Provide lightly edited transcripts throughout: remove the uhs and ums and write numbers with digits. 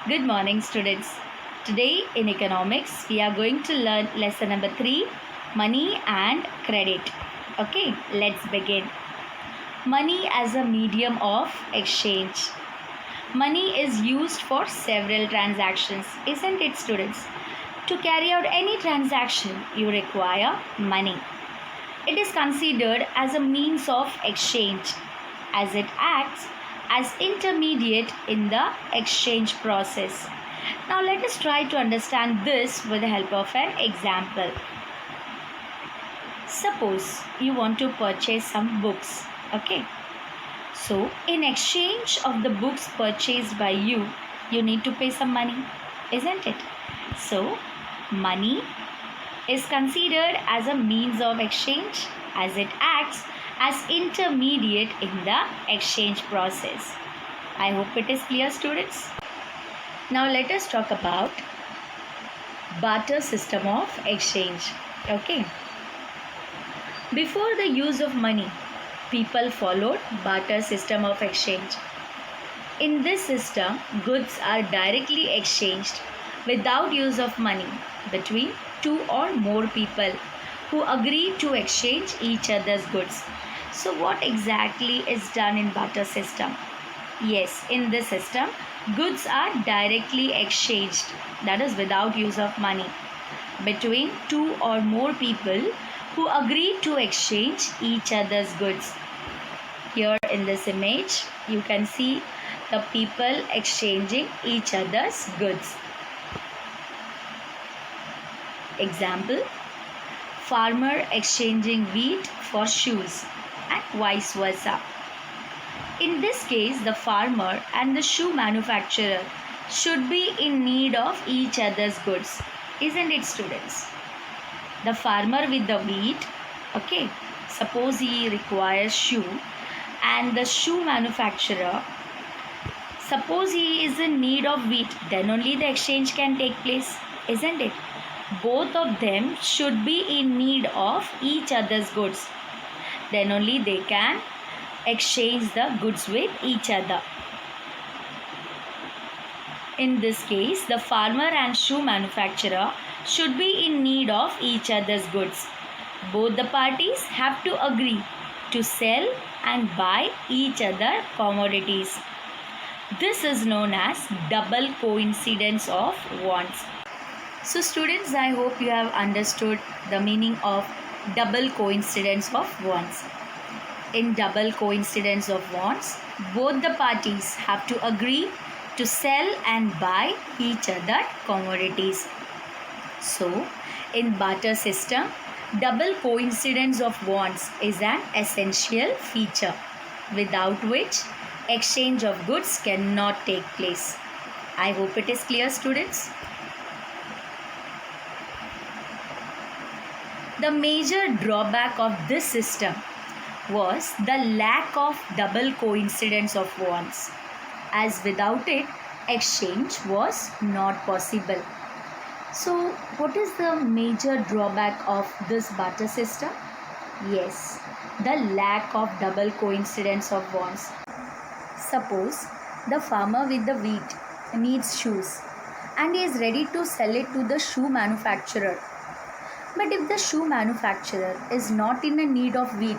Good morning, students. Today in economics, we are going to learn lesson number 3, money and credit. Okay, let's begin. Money as a medium of exchange. Money is used for several transactions, isn't it, students? To carry out any transaction, you require money. It is considered as a means of exchange as it acts as intermediate in the exchange process. Now let us try to understand this with the help of an example. Suppose you want to purchase some books, okay? So in exchange of the books purchased by you, you need to pay some money, isn't it? So money is considered as a means of exchange as it acts as intermediate in the exchange process. I hope it is clear, students. Now let us talk about barter system of exchange. Okay. Before the use of money, people followed barter system of exchange. In this system, goods are directly exchanged without use of money between two or more people who agree to exchange each other's goods. So what exactly is done in barter system? Yes, in this system, goods are directly exchanged, that is without use of money, between two or more people who agree to exchange each other's goods. Here in this image, you can see the people exchanging each other's goods. Example, farmer exchanging wheat for shoes and vice versa. In this case, the farmer and the shoe manufacturer should be in need of each other's goods, isn't it, students? The farmer with the wheat, okay, suppose he requires shoe, and the shoe manufacturer, suppose he is in need of wheat, then only the exchange can take place, isn't it? Both of them should be in need of each other's goods, then only they can exchange the goods with each other. In this case, the farmer and shoe manufacturer should be in need of each other's goods. Both the parties have to agree to sell and buy each other commodities. This is known as double coincidence of wants. So students, I hope you have understood the meaning of double coincidence of wants. In double coincidence of wants, both the parties have to agree to sell and buy each other commodities. So, in barter system, double coincidence of wants is an essential feature, without which exchange of goods cannot take place. I hope it is clear, students. The major drawback of this system was the lack of double coincidence of wants, as without it, exchange was not possible. So, what is the major drawback of this barter system? Yes, the lack of double coincidence of wants. Suppose the farmer with the wheat needs shoes and he is ready to sell it to the shoe manufacturer. But if the shoe manufacturer is not in a need of wheat,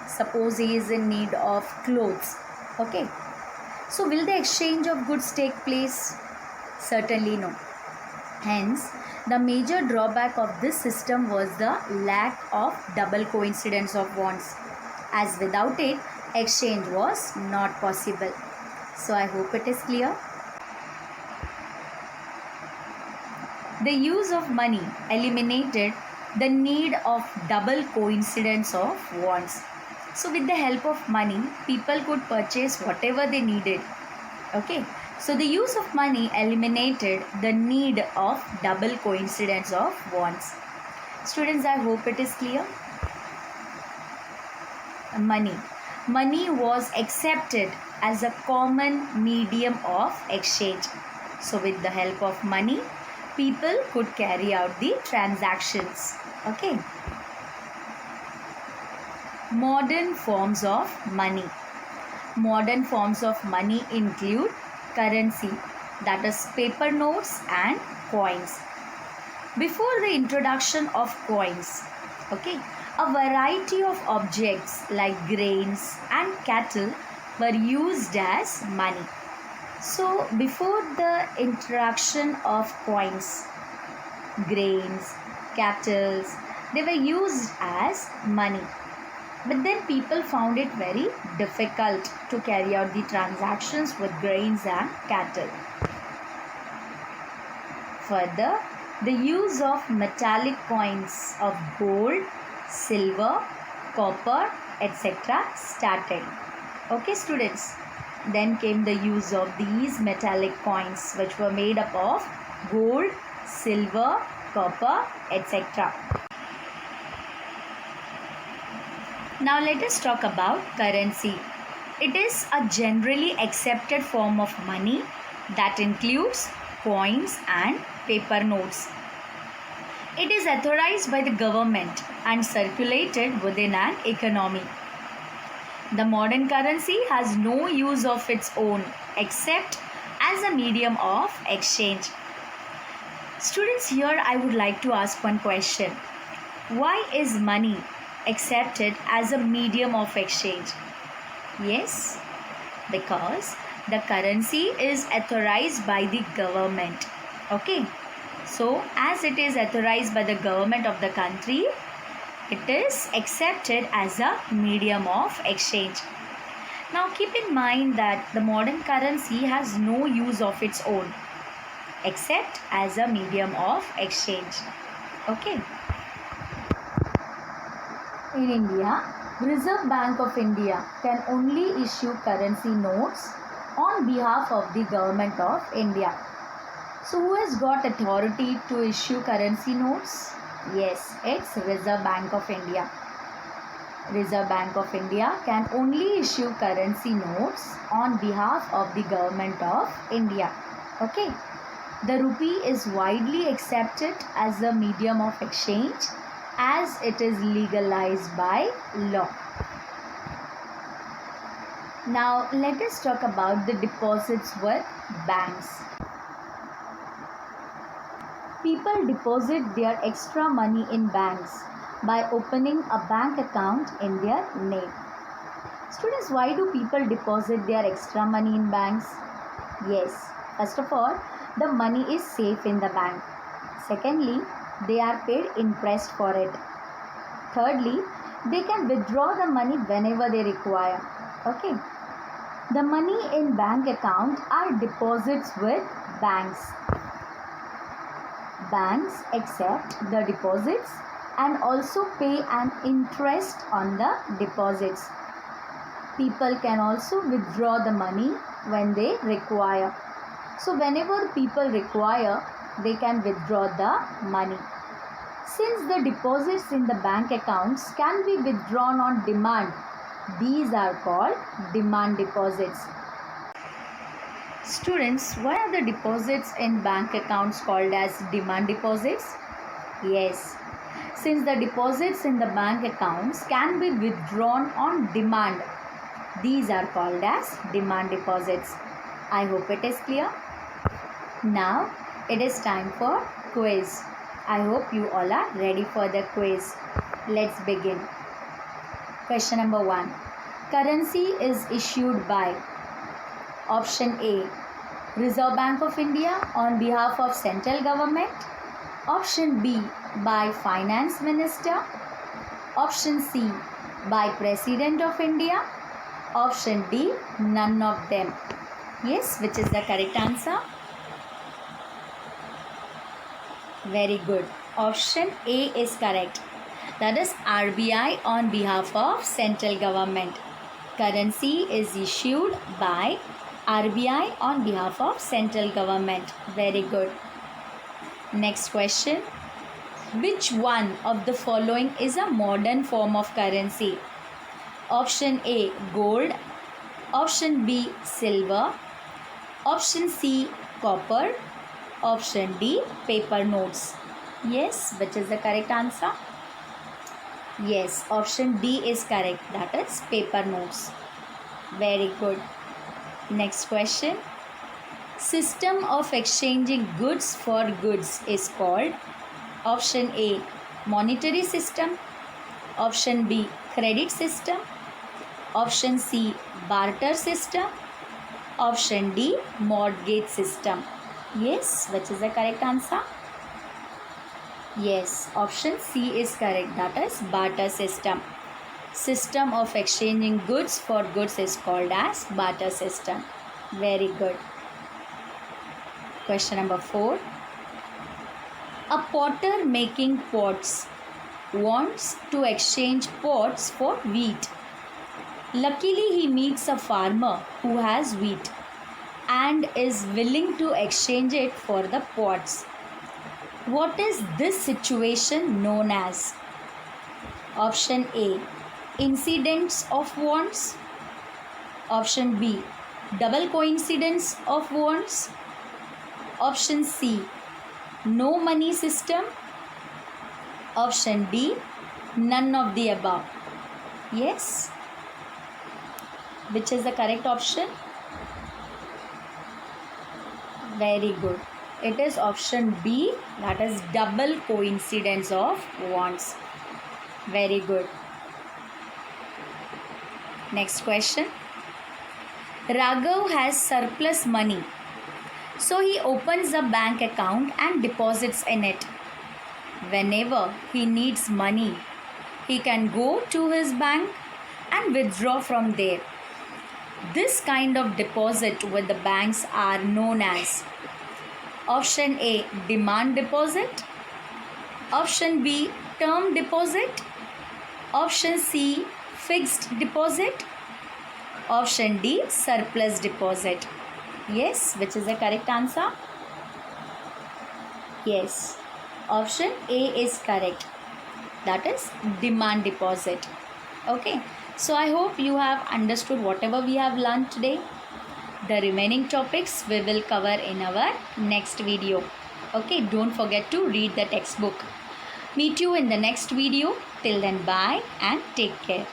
suppose he is in need of clothes, okay, so will the exchange of goods take place? Certainly no. Hence, the major drawback of this system was the lack of double coincidence of wants, as without it, exchange was not possible. So I hope it is clear. The use of money eliminated the need of double coincidence of wants. So with the help of money, people could purchase whatever they needed. Okay. So the use of money eliminated the need of double coincidence of wants. Students, I hope it is clear. Money. Money was accepted as a common medium of exchange. So with the help of money, people could carry out the transactions. Okay. Modern forms of money. Modern forms of money include currency, that is paper notes and coins. Before the introduction of coins, okay, a variety of objects like grains and cattle were used as money. So, before the introduction of coins, grains, cattle, they were used as money. But then people found it very difficult to carry out the transactions with grains and cattle. Further, the use of metallic coins of gold, silver, copper, etc. started. Okay, students. Then came the use of these metallic coins which were made up of gold, silver, copper, etc. Now let us talk about currency. It is a generally accepted form of money that includes coins and paper notes. It is authorized by the government and circulated within an economy. The modern currency has no use of its own except as a medium of exchange. Students, here I would like to ask one question. Why is money accepted as a medium of exchange? Yes, because the currency is authorized by the government. Okay, so as it is authorized by the government of the country, it is accepted as a medium of exchange. Now keep in mind that the modern currency has no use of its own except as a medium of exchange. Okay. In India, Reserve Bank of India can only issue currency notes on behalf of the government of India. So who has got authority to issue currency notes? Yes, it's Reserve Bank of India. Reserve Bank of India can only issue currency notes on behalf of the government of India. Okay. The rupee is widely accepted as a medium of exchange as it is legalized by law. Now let us talk about the deposits with banks. People deposit their extra money in banks by opening a bank account in their name. Students, why do people deposit their extra money in banks? Yes, first of all, the money is safe in the bank. Secondly, they are paid interest for it. Thirdly, they can withdraw the money whenever they require. Okay. The money in bank account are deposits with banks. Banks accept the deposits and also pay an interest on the deposits. People can also withdraw the money when they require. So whenever people require, they can withdraw the money. Since the deposits in the bank accounts can be withdrawn on demand, these are called demand deposits. Students, why are the deposits in bank accounts called as demand deposits? Yes, since the deposits in the bank accounts can be withdrawn on demand, these are called as demand deposits. I hope it is clear. Now it is time for quiz. I hope you all are ready for the quiz. Let's begin. Question number 1. Currency is issued by option A, Reserve Bank of India on behalf of central government. Option B, by Finance Minister. Option C, by President of India. Option D, none of them. Yes, which is the correct answer? Very good. Option A is correct. That is RBI on behalf of central government. Currency is issued by RBI on behalf of central government. Very good. Next question. Which one of the following is a modern form of currency? Option A, gold. Option B, silver. Option C, copper. Option D, paper notes. Yes, which is the correct answer? Yes, option D is correct. That is paper notes. Very good. Next question. system of exchanging goods for goods is called? Option A, monetary system. Option B, credit system. Option C, barter system. Option D, mortgage system. Yes, which is the correct answer? Yes, option C is correct. That is barter system. System of exchanging goods for goods is called as barter system. Very good. Question number 4. A potter making pots wants to exchange pots for wheat. Luckily, he meets a farmer who has wheat and is willing to exchange it for the pots. What is this situation known as? Option A, incidence of wants. Option B, double coincidence of wants. Option C, no money system. Option D, none of the above. Yes. Which is the correct option? Very good. It is option B, that is double coincidence of wants. Very good. Next question. Raghav has surplus money, so he opens a bank account and deposits in it. Whenever he needs money, he can go to his bank and withdraw from there. This kind of deposit with the banks are known as: option A, demand deposit. Option B, term deposit. Option C, fixed deposit. Option D, surplus deposit. Yes, which is the correct answer? Yes, option A is correct. That is demand deposit. Okay, so I hope you have understood whatever we have learned today. The remaining topics we will cover in our next video. Okay, don't forget to read the textbook. Meet you in the next video. Till then, bye and take care.